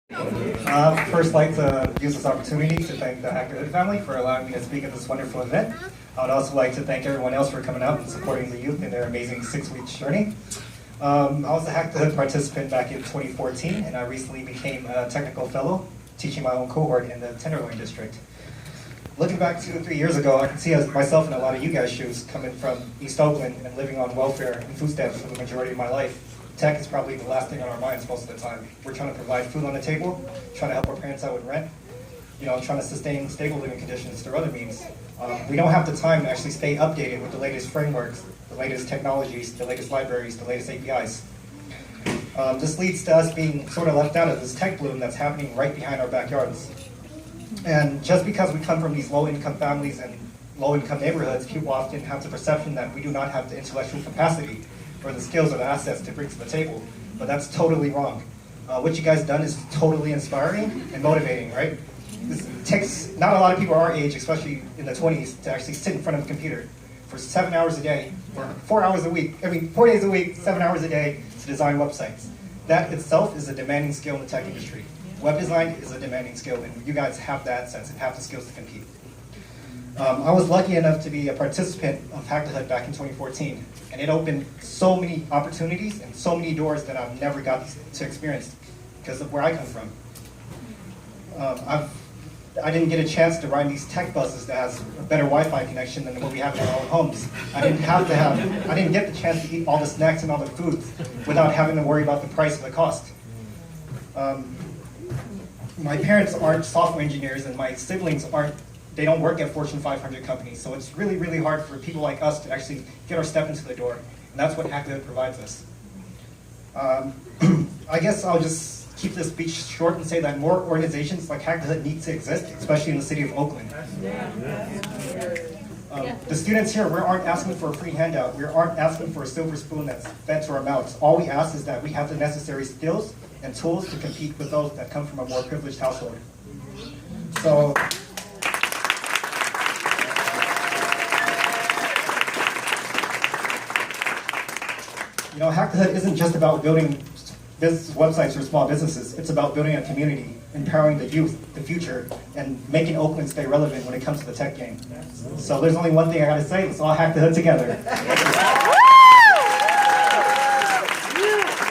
First, like to use this opportunity to thank the Hack the Hood family for allowing me to speak at this wonderful event. I would also like to thank everyone else for coming out and supporting the youth in their amazing 6-week journey. I was a Hack the Hood participant back in 2014, and I recently became a technical fellow, teaching my own cohort in the Tenderloin District. Looking back 2 to 3 years ago, I can see myself in a lot of you guys' shoes, coming from East Oakland and living on welfare and food stamps for the majority of my life. Tech is probably the last thing on our minds most of the time. We're trying to provide food on the table, trying to help our parents out with rent, trying to sustain stable living conditions through other means. We don't have the time to actually stay updated with the latest frameworks, the latest technologies, the latest libraries, the latest APIs. This leads to us being sort of left out of this tech bloom that's happening right behind our backyards. And just because we come from these low-income families and low-income neighborhoods, people often have the perception that we do not have the intellectual capacity or the skills or the assets to bring to the table. But that's totally wrong. What you guys done is totally inspiring and motivating, right? This takes not a lot of people our age, especially in the 20s, to actually sit in front of a computer for 7 hours a day, or 4 hours a week, 4 days a week, 7 hours a day to design websites. That itself is a demanding skill in the tech industry. Web design is a demanding skill, and you guys have the assets and have the skills to compete. I was lucky enough to be a participant of Hack the Hood back in 2014, and it opened so many opportunities and so many doors that I've never got to experience because of where I come from. I didn't get a chance to ride these tech buses that has a better Wi-Fi connection than what we have in our own homes. I didn't get the chance to eat all the snacks and all the foods without having to worry about the price or the cost. My parents aren't software engineers, and my siblings they don't work at Fortune 500 companies, so it's really, really hard for people like us to actually get our step into the door, and that's what Hack the Hood provides us. I guess I'll just keep this speech short and say that more organizations like Hack the Hood need to exist, especially in the city of Oakland. The students here, we aren't asking for a free handout. We aren't asking for a silver spoon that's fed to our mouths. All we ask is that we have the necessary skills and tools to compete with those that come from a more privileged household. So, Hack the Hood isn't just about building business websites for small businesses. It's about building a community, empowering the youth, the future, and making Oakland stay relevant when it comes to the tech game. So there's only one thing I gotta say, let's all hack the hood together.